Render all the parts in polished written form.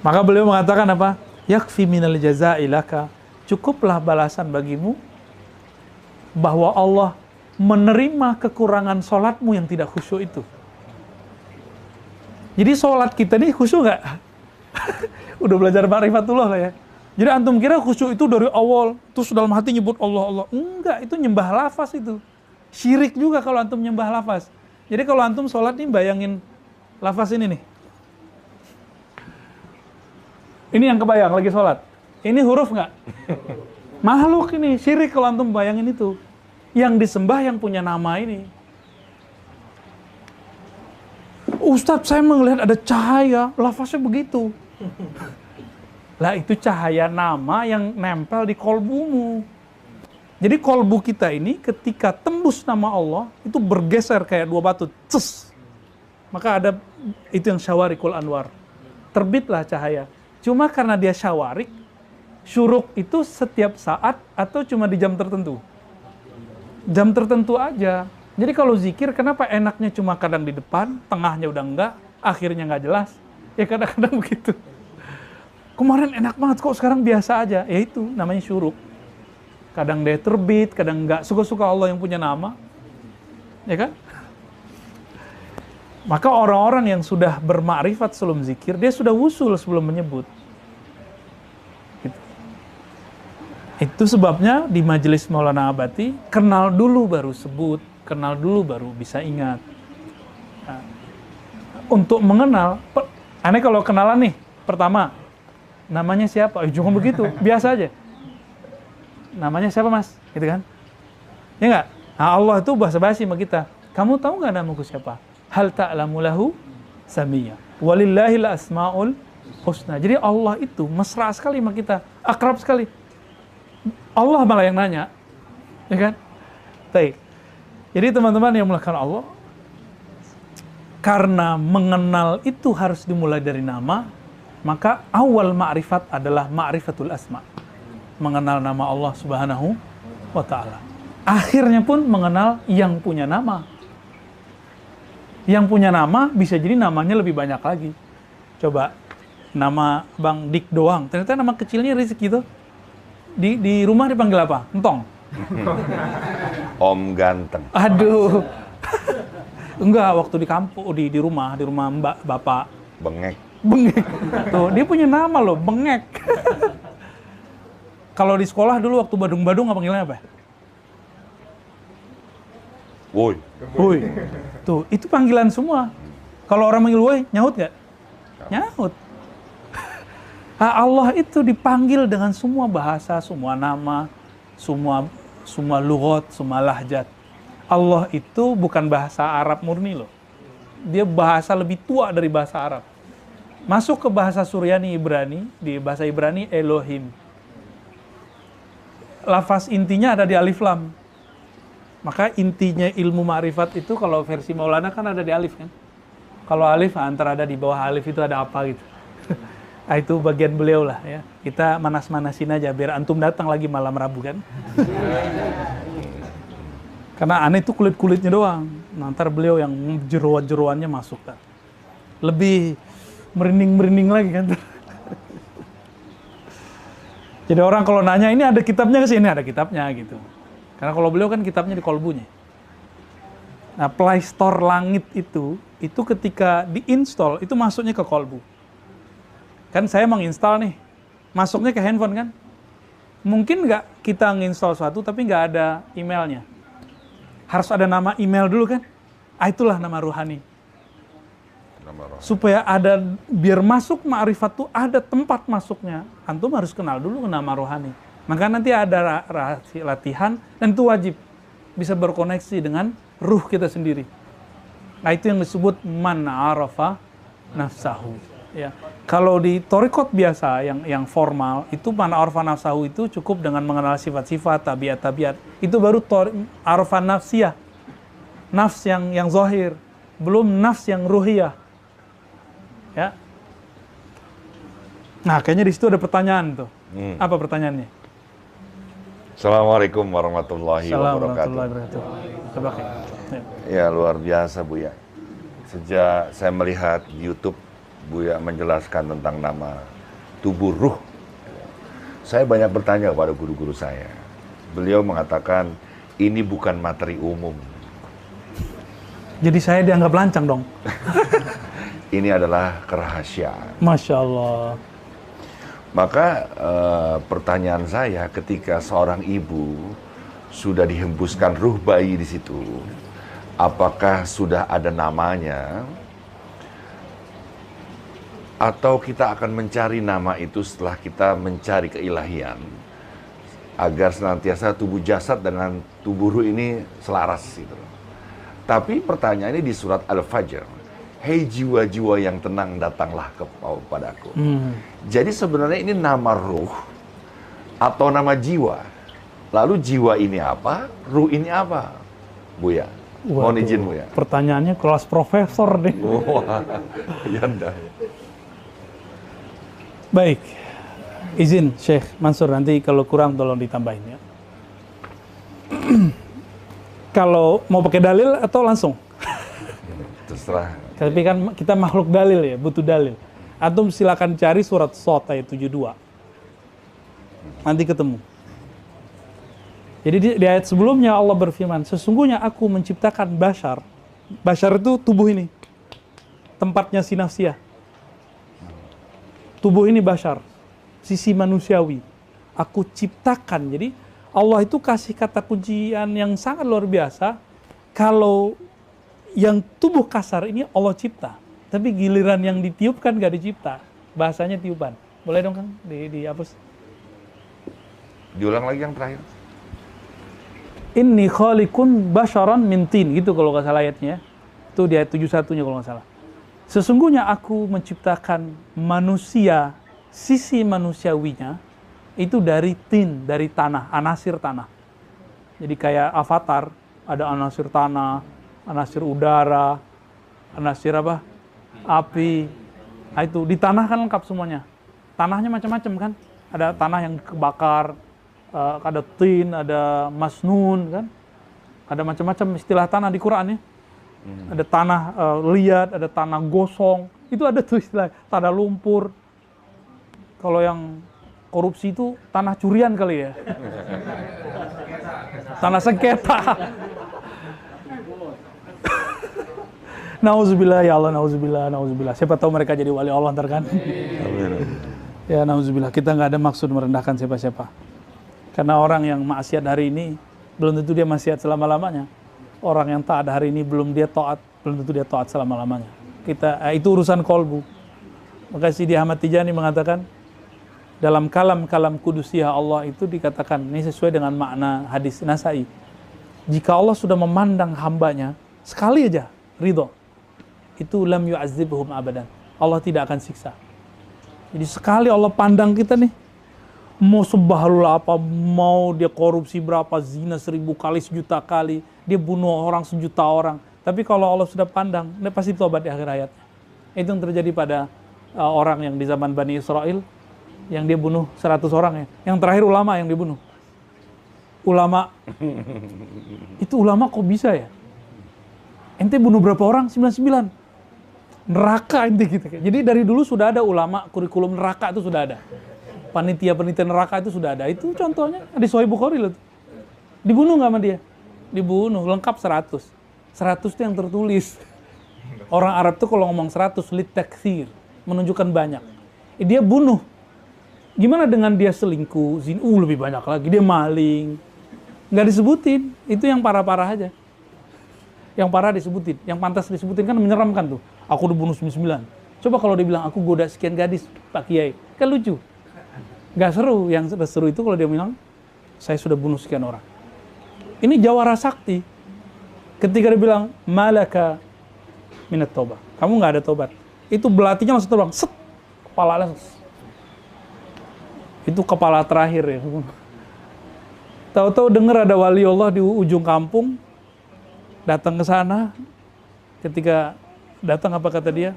Maka beliau mengatakan apa? Yakfi minal jazaa'i laka, cukuplah balasan bagimu bahwa Allah menerima kekurangan sholatmu yang tidak khusyuk itu. Jadi sholat kita ini khusyuk nggak? Udah belajar ma'rifatullah lah ya. Jadi antum kira khusyuk itu dari awal, terus dalam hati nyebut Allah, Allah. Enggak, itu nyembah lafaz itu. Syirik juga kalau antum nyembah lafaz. Jadi kalau antum sholat nih bayangin lafaz ini nih. Ini yang kebayang lagi sholat. Ini huruf nggak? Makhluk ini, syirik kalau antum bayangin itu. Yang disembah yang punya nama ini. Ustadz, saya melihat ada cahaya, lafaznya begitu. Lah itu cahaya nama yang nempel di kolbumu. Jadi kolbu kita ini ketika tembus nama Allah, itu bergeser kayak dua batu, ces. Maka ada itu yang syawarikul anwar. Terbitlah cahaya. Cuma karena dia syawarik, syuruk itu setiap saat atau cuma di jam tertentu? Jam tertentu aja. Jadi kalau zikir, kenapa enaknya cuma kadang di depan, tengahnya udah enggak, akhirnya enggak jelas? Ya kadang-kadang begitu. Kemarin enak banget kok, sekarang biasa aja. Ya itu, namanya syuruk. Kadang dia terbit, kadang enggak. Suka-suka Allah yang punya nama. Ya kan? Maka orang-orang yang sudah bermakrifat sebelum zikir, dia sudah wusul sebelum menyebut. Itu sebabnya di majelis Maulana Abati, kenal dulu baru sebut, kenal dulu baru bisa ingat. Nah, untuk mengenal, aneh kalau kenalan nih, pertama, namanya siapa? Jangan begitu, biasa aja. Namanya siapa mas? Gitu kan? Ya nggak? Nah, Allah itu bahasa basi sama kita. Kamu tahu nggak namaku siapa? Hal ta'lamu lahu samiyya. Walillahil asma'ul husna. Jadi Allah itu mesra sekali sama kita, akrab sekali. Allah malah yang nanya, ya kan? Baik. Jadi teman-teman yang melakukan Allah, karena mengenal itu harus dimulai dari nama, maka awal ma'rifat adalah ma'rifatul asma. Mengenal nama Allah Subhanahu wa ta'ala. Akhirnya pun mengenal yang punya nama. Yang punya nama bisa jadi namanya lebih banyak lagi. Coba, nama Bang Dik doang, ternyata nama kecilnya Rizky itu. Di rumah dipanggil apa? Entong? Om Ganteng. Aduh. Enggak, waktu di kampung, di rumah mbak, bapak. Bengek. Bengek. Tuh, dia punya nama loh, Bengek. Kalau di sekolah dulu waktu badung-badung apa panggilnya apa? Woi. Woi. Tuh, itu panggilan semua. Kalau orang manggil woi, nyaut nggak? Nyaut. Allah itu dipanggil dengan semua bahasa, semua nama, semua lughat, semua lahjat. Allah itu bukan bahasa Arab murni loh. Dia bahasa lebih tua dari bahasa Arab. Masuk ke bahasa Suryani Ibrani, di bahasa Ibrani Elohim. Lafaz intinya ada di alif lam. Maka intinya ilmu ma'rifat itu kalau versi Maulana kan ada di alif kan. Kalau alif antara ada di bawah alif itu ada apa gitu. Nah, itu bagian beliau lah ya. Kita manas-manasin aja biar antum datang lagi malam Rabu kan. Karena aneh itu kulit-kulitnya doang. Nanti beliau yang jeroan-jeroannya masuk kan. Lebih merinding-merinding lagi kan. Jadi orang kalau nanya ini ada kitabnya ke sini, ada kitabnya gitu. Karena kalau beliau kan kitabnya di kolbunya. Nah, Play Store langit itu ketika diinstal itu masuknya ke kolbu. Kan saya menginstal nih, masuknya ke handphone kan? Mungkin nggak kita nginstal suatu tapi nggak ada emailnya. Harus ada nama email dulu kan? Itulah nama ruhani. Supaya ada, biar masuk ma'rifat tuh ada tempat masuknya. Antum harus kenal dulu nama ruhani. Maka nanti ada latihan dan itu wajib. Bisa berkoneksi dengan ruh kita sendiri. Nah itu yang disebut man arafa nafsahu. Ya. Kalau di thariqat biasa yang formal itu man arafa nafsahu itu cukup dengan mengenal sifat-sifat, tabiat-tabiat. Itu baru arafa nafsiyah. Nafs yang zahir, belum nafs yang ruhiyah. Ya. Nah, kayaknya di situ ada pertanyaan tuh. Apa pertanyaannya? Assalamualaikum warahmatullahi wabarakatuh. Ya, luar biasa Bu ya. Sejak saya melihat di YouTube Buya menjelaskan tentang nama tubuh ruh. Saya banyak bertanya kepada guru-guru saya. Beliau mengatakan, ini bukan materi umum. Jadi saya dianggap lancang dong. Ini adalah kerahasiaan. Masya Allah. Maka pertanyaan saya, ketika seorang ibu sudah dihembuskan ruh bayi di situ, apakah sudah ada namanya? Atau kita akan mencari nama itu setelah kita mencari keilahian, agar senantiasa tubuh jasad dengan tubuh ruh ini selaras gitu. Tapi pertanyaannya di surat Al-Fajr, hei jiwa-jiwa yang tenang, datanglah kepadaku. Jadi sebenarnya ini nama ruh atau nama jiwa. Lalu jiwa ini apa? Ruh ini apa? Buya, mohon izin Buya. Pertanyaannya kelas profesor nih. Wah, ya dah. Baik, izin Syekh Mansur, nanti kalau kurang tolong ditambahin ya. Kalau mau pakai dalil atau langsung? Terserah. Tapi kan kita makhluk dalil ya, butuh dalil. Antum silakan cari surat Shot ayat 72. Nanti ketemu. Jadi di ayat sebelumnya Allah berfirman, sesungguhnya aku menciptakan bashar. Bashar itu tubuh ini. Tempatnya si nafsiyah. Tubuh ini bashar, sisi manusiawi. Aku ciptakan. Jadi Allah itu kasih kata kuncian yang sangat luar biasa. Kalau yang tubuh kasar ini Allah cipta, tapi giliran yang ditiupkan gak dicipta. Bahasanya tiupan. Boleh dong Kang dihapus? Diulang lagi yang terakhir. Inni khaliqun basharan min tin, gitu kalau nggak salah ayatnya. Itu di ayat 71-nya kalau nggak salah. Sesungguhnya aku menciptakan manusia, sisi manusiawinya itu dari tin, dari tanah, anasir tanah. Jadi kayak avatar, ada anasir tanah, anasir udara, anasir apa? Api. Nah, itu di tanah kan lengkap semuanya. Tanahnya macam-macam kan. Ada tanah yang kebakar, ada tin, ada masnun kan. Ada macam-macam istilah tanah di Quran ya. Ada tanah liat, ada tanah gosong. Itu ada tuh istilah tanah lumpur. Kalau yang korupsi itu tanah curian kali ya. Tanah sengketa. Nauzubillah ya Allah, nauzubillah, nauzubillah. Siapa tahu mereka jadi wali Allah ntar kan. Ya nauzubillah, kita nggak ada maksud merendahkan siapa-siapa. Karena orang yang maksiat hari ini belum tentu dia maksiat selama-lamanya. Orang yang taat hari ini belum tentu dia taat selama-lamanya. Itu urusan kolbu. Maka Sidi Ahmad Tijani mengatakan dalam kalam-kalam kudusiyah Allah itu dikatakan, ini sesuai dengan makna hadis Nasai. Jika Allah sudah memandang hambanya sekali aja ridho, itu lam yu'adzibhum abadan. Allah tidak akan siksa. Jadi sekali Allah pandang kita nih, mau sebahlul apa, mau dia korupsi berapa, zina 1000 kali, 1.000.000 kali, dia bunuh orang 1.000.000 orang. Tapi kalau Allah sudah pandang, dia pasti tobat di akhir hayatnya. Itu yang terjadi pada orang yang di zaman Bani Israel, yang dia bunuh 100 orang ya. Yang terakhir ulama yang dibunuh. Ulama. Itu ulama kok bisa ya? Ente bunuh berapa orang? 99. Neraka ente gitu. Jadi dari dulu sudah ada ulama, kurikulum neraka itu sudah ada. Panitia-panitia neraka itu sudah ada. Itu contohnya di Sahih Bukhari loh. Dibunuh nggak sama dia? Dibunuh, lengkap 100. 100 itu yang tertulis. Orang Arab tuh kalau ngomong 100, litakthir, menunjukkan banyak. Dia bunuh. Gimana dengan dia selingkuh, zina, lebih banyak lagi. Dia maling. Nggak disebutin. Itu yang parah-parah aja. Yang parah disebutin. Yang pantas disebutin kan menyeramkan tuh. Aku udah bunuh 99. Coba kalau dia bilang, aku goda sekian gadis, Pak Kiai. Kan lucu. Nggak seru. Yang seru itu kalau dia bilang, saya sudah bunuh sekian orang. Ini jawara sakti. Ketika dia bilang, malaka minat tobat. Kamu nggak ada tobat. Itu belatinya langsung terbang. Set. Kepala langsung. Itu kepala terakhir ya. Tahu-tahu dengar ada wali Allah di ujung kampung. Datang ke sana. Ketika datang apa kata dia?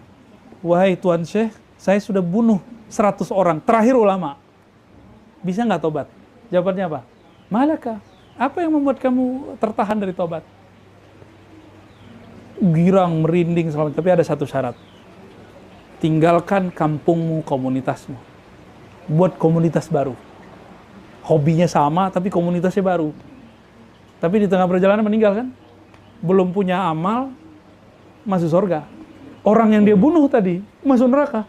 Wahai Tuan Syekh, saya sudah bunuh 100 orang. Terakhir ulama. Bisa nggak tobat? Jawabannya apa? Malaka. Apa yang membuat kamu tertahan dari tobat? Girang, merinding, selamat. Tapi ada satu syarat. tinggalkan kampungmu, komunitasmu. Buat komunitas baru. Hobinya sama, tapi komunitasnya baru. Tapi di tengah perjalanan meninggal kan? Belum punya amal, masuk surga. Orang yang dia bunuh tadi, masuk neraka.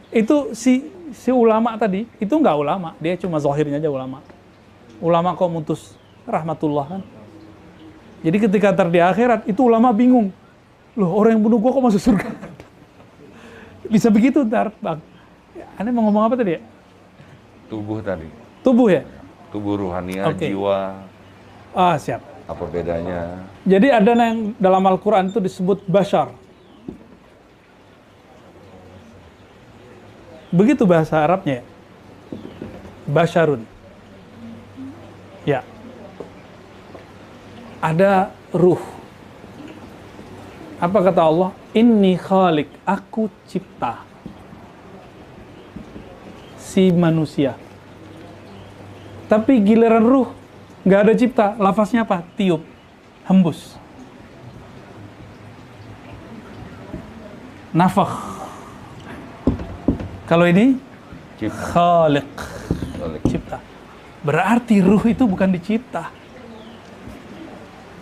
Itu si ulama tadi, itu nggak ulama. Dia cuma zahirnya aja ulama. Ulama kok mutus rahmatullah kan? Jadi ketika di akhirat, itu ulama bingung. Loh, orang yang bunuh gua kok masuk surga? Bisa begitu ntar, Bang. Anda mau ngomong apa tadi ya? Tubuh tadi. Tubuh ya? Tubuh ruhania, Oke. jiwa. Ah, siap. Apa bedanya? Jadi ada yang dalam Al-Quran itu disebut bashar. Begitu bahasa Arabnya ya? Basharun. Ya. Ada ruh. Apa kata Allah? Inni khalik, aku cipta si manusia. Tapi giliran ruh, nggak ada cipta. Lafaznya apa? Tiup, hembus. Nafakh. Kalau ini Cipta. khaliq, cipta. Berarti ruh itu bukan dicipta.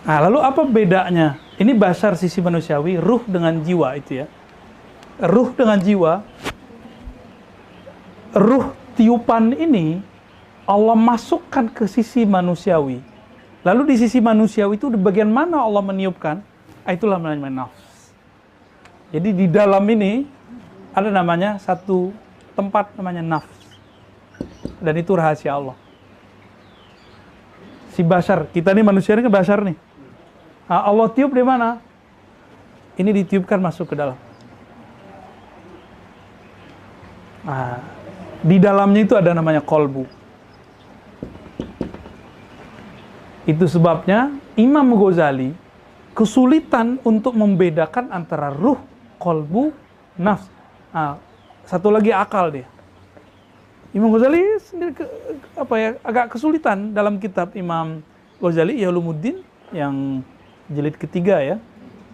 Nah, lalu apa bedanya? Ini bashar sisi manusiawi, ruh dengan jiwa itu ya. Ruh dengan jiwa, ruh tiupan ini Allah masukkan ke sisi manusiawi. Lalu di sisi manusiawi itu di bagian mana Allah meniupkan? Itulah namanya nafs. Jadi di dalam ini ada namanya satu tempat namanya nafs. Dan itu rahasia Allah. Si bashar, kita nih manusia ini kan bashar nih. Nah, Allah tiup di mana? Ini ditiupkan masuk ke dalam. Nah, di dalamnya itu ada namanya kolbu. Itu sebabnya Imam Ghazali kesulitan untuk membedakan antara ruh, kolbu, nafs. Nah, satu lagi akal dia. Imam Ghazali sendiri agak kesulitan dalam kitab Imam Ghazali Ihya Ulumuddin yang jilid ketiga ya,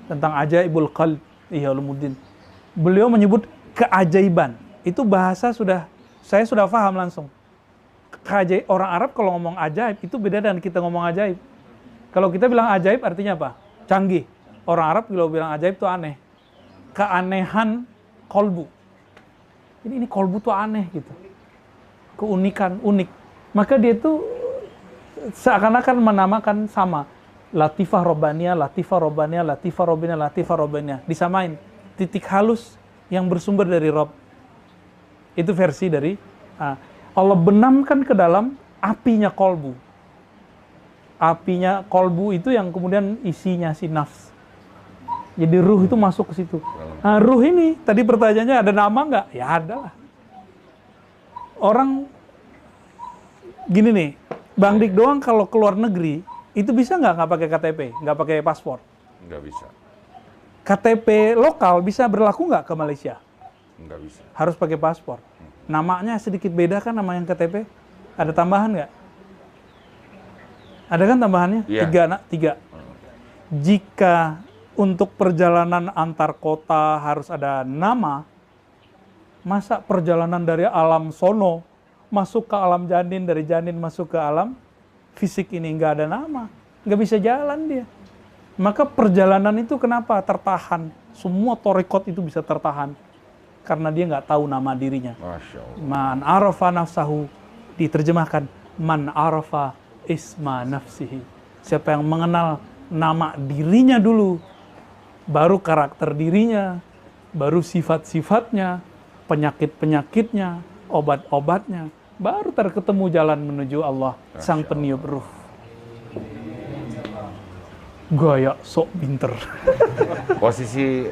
tentang Ajaibul Qalb Ihya Ulumuddin. Beliau menyebut keajaiban. Itu bahasa saya sudah paham langsung. Orang Arab kalau ngomong ajaib itu beda dengan kita ngomong ajaib. Kalau kita bilang ajaib artinya apa? Canggih. Orang Arab kalau bilang ajaib itu aneh. Keanehan kolbu. Jadi ini kolbu tuh aneh gitu. Keunikan, unik. Maka dia itu seakan-akan menamakan sama. Latifah Robbaniyah, Latifah Robbaniyah, Latifah Robbaniyah, Latifah Robbaniyah. Disamain. Titik halus yang bersumber dari Rob. Itu versi dari Allah benamkan ke dalam apinya kolbu. Apinya kolbu itu yang kemudian isinya si nafs. Jadi ruh itu masuk ke situ. Nah, ruh ini, tadi pertanyaannya ada nama nggak? Ya ada lah. Orang gini nih, Bang Dik doang kalau keluar negeri, itu bisa nggak pakai KTP, nggak pakai paspor? Nggak bisa. KTP lokal bisa berlaku nggak ke Malaysia? Nggak bisa. Harus pakai paspor. Namanya sedikit beda kan nama yang KTP? Ada tambahan nggak? Ada kan tambahannya? Iya. Tiga. Jika untuk perjalanan antar kota harus ada nama, masa perjalanan dari alam sono masuk ke alam janin, dari janin masuk ke alam fisik ini nggak ada nama, nggak bisa jalan dia. Maka perjalanan itu kenapa tertahan? Semua torikot itu bisa tertahan karena dia nggak tahu nama dirinya. Masya Allah. Man arafa nafsahu, diterjemahkan man arafa isma nafsihi. Siapa yang mengenal nama dirinya dulu, baru karakter dirinya, baru sifat-sifatnya, penyakit-penyakitnya, obat-obatnya, baru terketemu jalan menuju Allah, sang peniup ruh. Gaya sok pinter. Posisi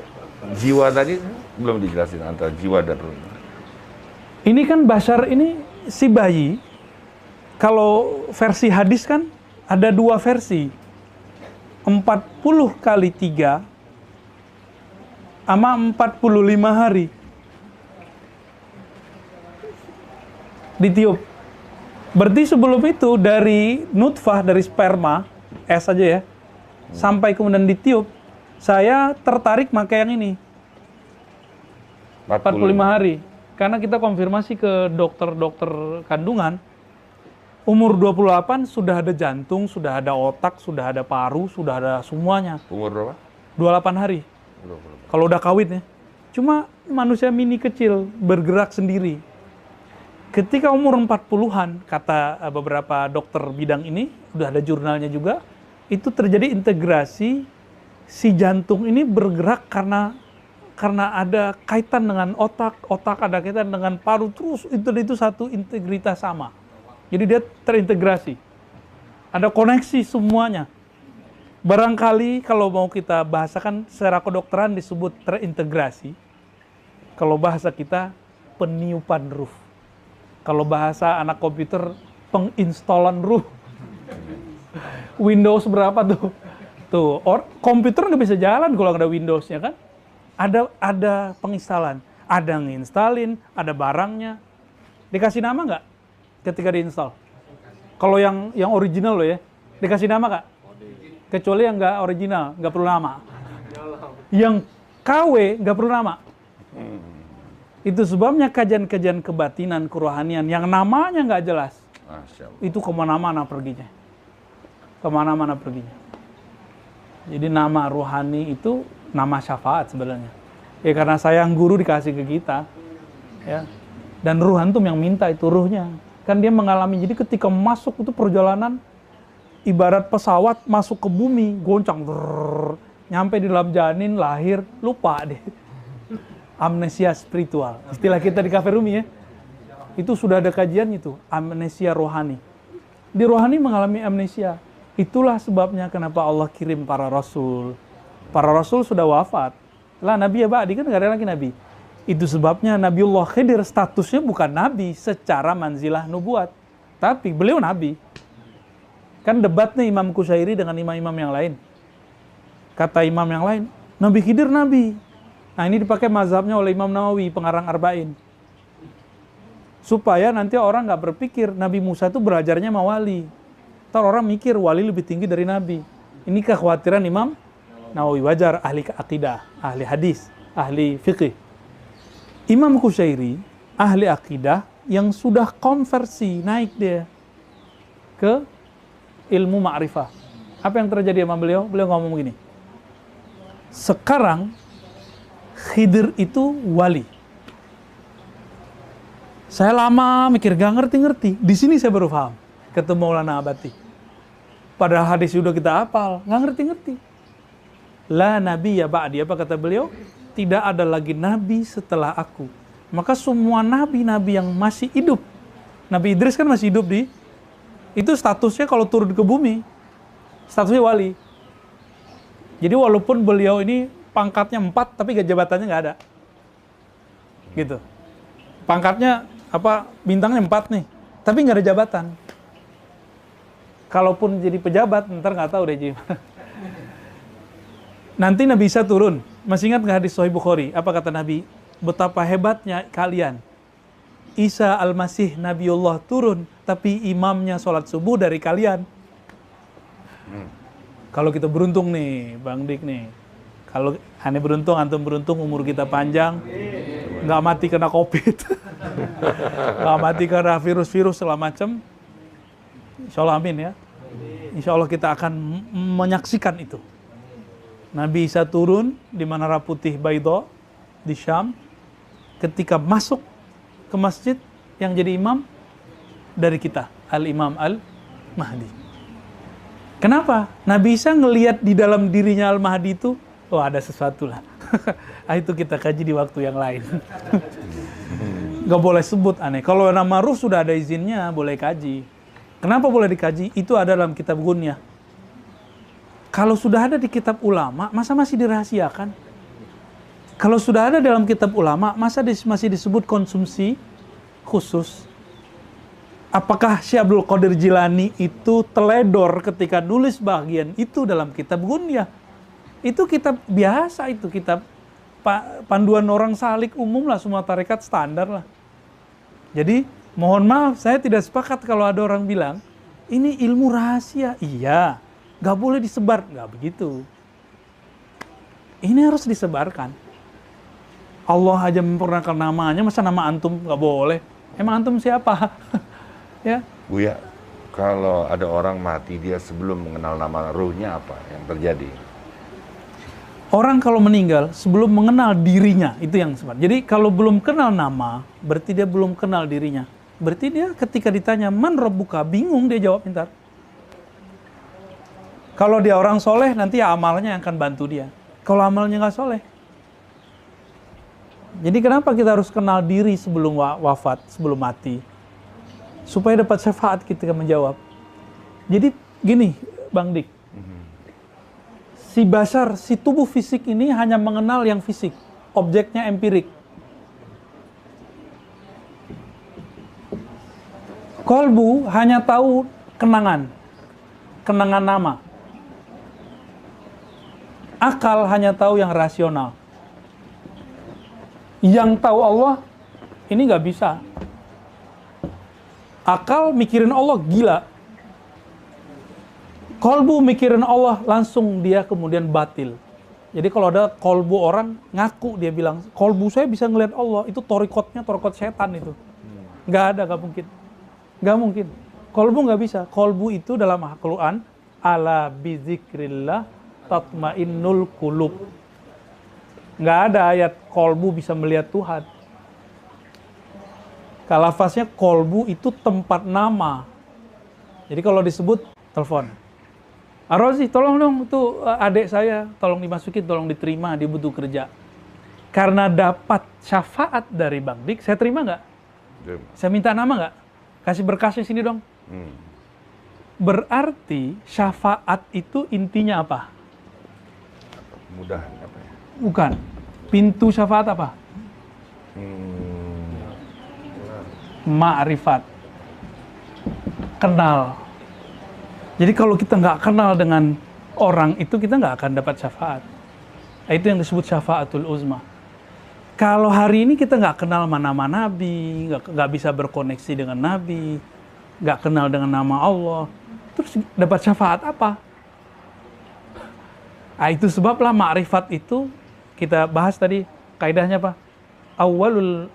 jiwa tadi belum dijelasin antara jiwa dan ruh. Ini kan bashar ini si bayi. Kalau versi hadis kan ada dua versi. 40 kali 3 sama 45 hari ditiup. Berarti sebelum itu dari nutfah, dari sperma, S aja ya, sampai kemudian ditiup, saya tertarik pakai yang ini. 45 hari. Karena kita konfirmasi ke dokter-dokter kandungan, umur 28 sudah ada jantung, sudah ada otak, sudah ada paru, sudah ada semuanya. Umur berapa? 28 hari. Kalau udah kawin ya. Cuma manusia mini kecil, bergerak sendiri. Ketika umur 40-an, kata beberapa dokter bidang ini, udah ada jurnalnya juga, itu terjadi integrasi, si jantung ini bergerak karena ada kaitan dengan otak, otak ada kaitan dengan paru, terus itu satu integritas sama. Jadi dia terintegrasi. Ada koneksi semuanya. Barangkali kalau mau kita bahasakan secara kedokteran disebut terintegrasi. Kalau bahasa kita peniupan ruh. Kalau bahasa anak komputer penginstalan ruh. Windows berapa tuh? Tuh, komputer nggak bisa jalan kalau nggak ada Windows-nya kan? Ada penginstalan, ada nginstalin, ada barangnya. Dikasih nama nggak ketika diinstal? Kalau yang original loh ya, dikasih nama nggak? Kecuali yang nggak original, nggak perlu nama. Yang KW nggak perlu nama. Itu sebabnya kajian-kajian kebatinan, kerohanian yang namanya nggak jelas. Itu kemana-mana perginya. Kemana-mana perginya. Jadi nama rohani itu nama syafaat sebenarnya. Ya karena sayang guru dikasih ke kita. Ya. Dan ruh antum yang minta itu ruhnya. Kan dia mengalami, jadi ketika masuk itu perjalanan, ibarat pesawat masuk ke bumi, goncang. Nyampe di dalam janin, lahir, lupa deh. Amnesia spiritual. Istilah kita di Cafe Rumi ya. Itu sudah ada kajian itu, amnesia rohani. Di rohani mengalami amnesia. Itulah sebabnya kenapa Allah kirim para rasul. Para rasul sudah wafat. Lah Nabi ya Ba'di kan nggak ada lagi Nabi. Itu sebabnya Nabiullah Khidir statusnya bukan Nabi secara manzilah nubuat. Tapi beliau Nabi. Kan debatnya Imam Qushairi dengan imam-imam yang lain. Kata imam yang lain, Nabi Khidir Nabi. Nah ini dipakai mazhabnya oleh Imam Nawawi, pengarang Arba'in. Supaya nanti orang nggak berpikir Nabi Musa itu belajarnya sama wali. Ntar orang mikir wali lebih tinggi dari Nabi. Ini kekhawatiran Imam Nawawi, wajar, ahli akidah, ahli hadis, ahli fikih. Imam Qushairi, ahli akidah yang sudah konversi, naik dia ke ilmu ma'rifah. Apa yang terjadi sama beliau? Beliau ngomong begini, sekarang Khidir itu wali. Saya lama mikir, gak ngerti-ngerti. Di sini saya baru paham, ketemu Maulana Abati. Padahal hadis sudah kita hafal, gak ngerti-ngerti. La nabi ya ba'di, apa kata beliau? Tidak ada lagi nabi setelah aku. Maka semua nabi-nabi yang masih hidup, Nabi Idris kan masih hidup itu statusnya kalau turun ke bumi, statusnya wali. Jadi walaupun beliau ini pangkatnya 4, tapi jabatannya nggak ada. Gitu. Pangkatnya bintangnya 4 nih, tapi nggak ada jabatan. Kalaupun jadi pejabat, ntar nggak tahu deh gimana. Nanti Nabi Isa turun. Masih ingat nggak hadis Sahih Bukhari? Apa kata Nabi? Betapa hebatnya kalian. Isa Al-Masih Nabiullah turun, tapi imamnya sholat subuh dari kalian. Kalau kita beruntung nih, Bang Dik nih. Kalau aneh beruntung, antum beruntung, umur kita panjang. Nggak mati kena COVID. Nggak mati karena virus-virus segala macam. Insya Allah amin ya. Insya Allah kita akan menyaksikan itu. Nabi Isa turun di Menara Putih Baidho di Syam. Ketika masuk ke masjid, yang jadi imam dari kita, Al-Imam Al-Mahdi. Kenapa? Nabi Isa ngelihat di dalam dirinya Al-Mahdi itu, oh ada sesuatu lah. Itu kita kaji di waktu yang lain. Gak boleh sebut aneh. Kalau nama ruh sudah ada izinnya, boleh kaji. Kenapa boleh dikaji? Itu ada dalam kitab Gunyah. Kalau sudah ada di kitab ulama, masa masih dirahasiakan? Kalau sudah ada dalam kitab ulama, masa masih disebut konsumsi khusus? Apakah Syekh Abdul Qadir Jilani itu teledor ketika nulis bagian itu dalam kitab Gunyah? Itu kitab biasa, itu kitab panduan orang salik umum lah, semua tarekat standar lah. Jadi mohon maaf, saya tidak sepakat kalau ada orang bilang, ini ilmu rahasia. Iya, gak boleh disebar. Gak begitu. Ini harus disebarkan. Allah aja memperkenalkan namanya, masa nama antum nggak boleh? Emang antum siapa? Ya, Buya, kalau ada orang mati dia sebelum mengenal nama ruhnya, apa yang terjadi? orang kalau meninggal sebelum mengenal dirinya, itu yang sebenarnya. Jadi kalau belum kenal nama, berarti dia belum kenal dirinya. Berarti dia ketika ditanya, man rabbuka, bingung dia jawab pintar. Kalau dia orang soleh, nanti ya amalnya yang akan bantu dia. Kalau amalnya nggak soleh. Jadi kenapa kita harus kenal diri sebelum wafat, sebelum mati? Supaya dapat syafaat ketika menjawab. Jadi gini, Bang Dik. Si basar, si tubuh fisik ini hanya mengenal yang fisik. Objeknya empirik. Kolbu hanya tahu kenangan. Kenangan nama. Akal hanya tahu yang rasional. Yang tahu Allah, ini nggak bisa. Akal mikirin Allah gila. Kolbu mikirin Allah, langsung dia kemudian batil. Jadi kalau ada kolbu orang ngaku, dia bilang, kolbu saya bisa ngelihat Allah, itu torikot setan itu. Nggak ada, nggak mungkin. Nggak mungkin. Kolbu nggak bisa. Kolbu itu dalam Al-Quran, ala bizikrillah tatmainnul qulub. Nggak ada ayat kolbu bisa melihat Tuhan. Lafaznya kolbu itu tempat nama. Jadi kalau disebut, telepon. Arozi, tolong dong, itu adik saya, tolong dimasukin, tolong diterima, dia butuh kerja. Karena dapat syafaat dari Bang Dik, saya terima nggak? Saya minta nama nggak? Kasih berkasnya sini dong. Berarti syafaat itu intinya apa? Mudah apa ya? Bukan. Pintu syafaat apa? Ma'rifat. Kenal. Jadi kalau kita nggak kenal dengan orang itu, kita nggak akan dapat syafaat. Itu yang disebut syafaatul uzma. Kalau hari ini kita nggak kenal nama Nabi, nggak bisa berkoneksi dengan Nabi, nggak kenal dengan nama Allah, terus dapat syafaat apa? Nah, itu sebablah ma'rifat itu kita bahas tadi, kaidahnya apa? Awalul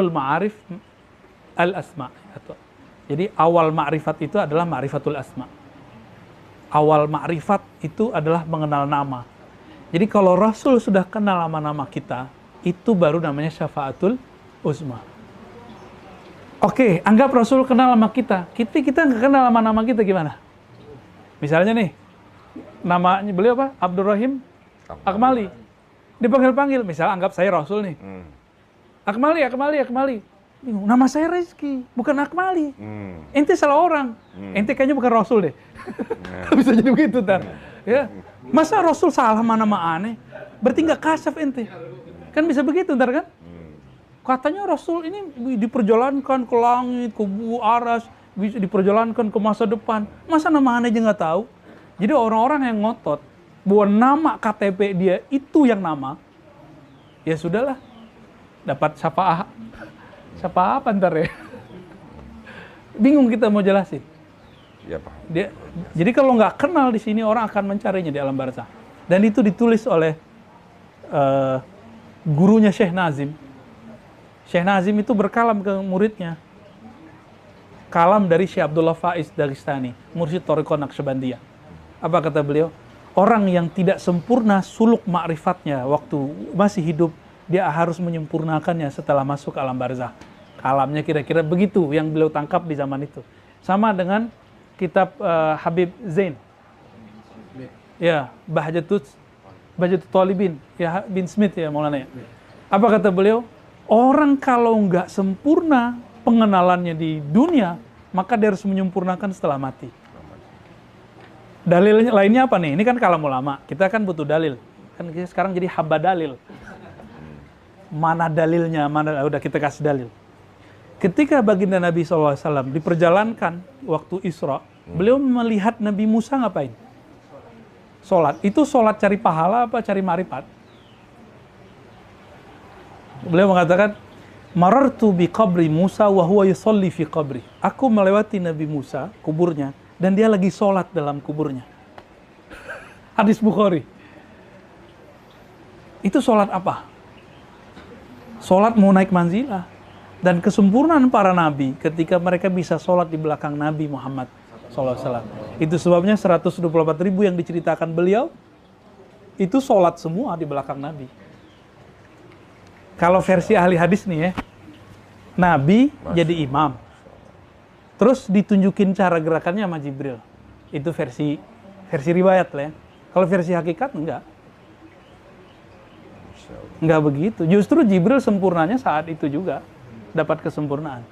ma'arif al-asma. Jadi awal ma'rifat itu adalah ma'rifatul asma. Awal ma'rifat itu adalah mengenal nama. Jadi kalau Rasul sudah kenal nama-nama kita, itu baru namanya syafaatul uzma. Oke, anggap Rasul kenal nama kita. Kita nggak kenal nama-nama kita gimana? Misalnya nih, namanya beliau apa? Abdurrahim Akmali. Dipanggil-panggil, misal anggap saya Rasul nih. Akmali. Bingung, nama saya Rizky, bukan Akmali. Ente salah orang. Ente kayaknya bukan Rasul deh. Bisa jadi begitu, Tar. Ya. Masa Rasul salah nama aneh? Berarti nggak kasaf ente. Kan bisa begitu, Tar kan? Katanya Rasul ini diperjalankan ke langit, ke aras, bisa diperjalankan ke masa depan. Masa nama aneh aja nggak tahu? Jadi orang-orang yang ngotot bahwa nama KTP dia itu yang nama, ya sudahlah, dapat syafaat. Siapa apa ntar ya? Bingung kita mau jelasin. Ya, Pak. Jadi kalau nggak kenal di sini, orang akan mencarinya di alam barzakh. Dan itu ditulis oleh gurunya Syekh Nazim. Syekh Nazim itu berkalam ke muridnya. Kalam dari Syekh Abdullah Faiz Dagestani, mursyid Thariqah Naqsyabandiyah. Apa kata beliau? Orang yang tidak sempurna suluk ma'rifatnya waktu masih hidup, dia harus menyempurnakannya setelah masuk ke alam barzakh. Alamnya kira-kira begitu yang beliau tangkap di zaman itu. Sama dengan kitab Habib Zain. Ya, Bahjatut Talibin, ya bin Smith ya Maulana ya. Apa kata beliau? Orang kalau nggak sempurna pengenalannya di dunia, maka dia harus menyempurnakan setelah mati. Dalilnya lainnya apa nih? Ini kan kalam ulama. Kita kan butuh dalil. Kan kita sekarang jadi haba dalil. Mana dalilnya? Udah kita kasih dalil. Ketika baginda Nabi SAW diperjalankan waktu Isra, beliau melihat Nabi Musa ngapain? Sholat. Itu sholat cari pahala apa cari marifat? Beliau mengatakan, marartu bi qabri Musa wa huwa yusalli fi qabri. Aku melewati Nabi Musa, kuburnya, dan dia lagi sholat dalam kuburnya. Hadis Bukhari. Itu sholat apa? Sholat mau naik manzilah. Dan kesempurnaan para nabi ketika mereka bisa sholat di belakang Nabi Muhammad SAW. Itu sebabnya 124.000 yang diceritakan beliau, itu sholat semua di belakang Nabi. Kalau versi ahli hadis nih ya, Nabi jadi imam. Terus ditunjukin cara gerakannya sama Jibril. Itu versi riwayat lah ya. Kalau versi hakikat enggak. Enggak begitu. Justru Jibril sempurnanya saat itu juga. Dapat kesempurnaan.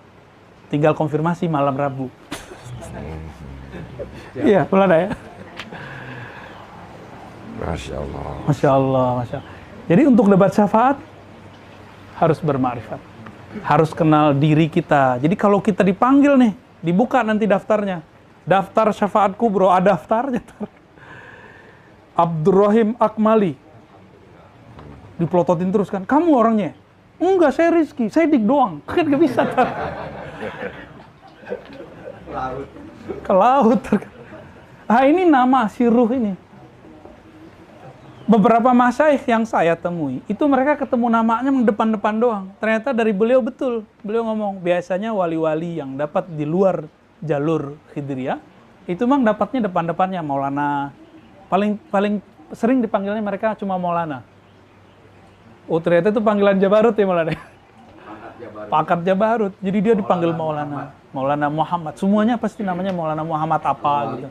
Tinggal konfirmasi malam Rabu. Iya, pelada ya. Masya Allah. Masya Allah, Masya Allah. Jadi untuk debat syafaat, harus bermakrifat. Harus kenal diri kita. Jadi kalau kita dipanggil nih, dibuka nanti daftarnya. Daftar syafaat kubro, ada daftarnya. Abdurrahim Akmali. Dipelototin terus kan, kamu orangnya? Enggak, saya Rizky, saya dik doang. Kan gak bisa. Ke laut. Ah, ini nama si Ruh ini. Beberapa masyaikh yang saya temui, itu mereka ketemu namanya depan-depan doang. Ternyata dari beliau betul. Beliau ngomong, biasanya wali-wali yang dapat di luar jalur Khidriyah, itu memang dapatnya depan-depannya Maulana. Paling sering dipanggilnya mereka cuma Maulana. Oh ternyata itu panggilan Jabarut ya Maulana. Pangkat Jabarut. Jadi dia dipanggil Maulana. Maulana Muhammad. Semuanya pasti namanya Maulana Muhammad apa gitu.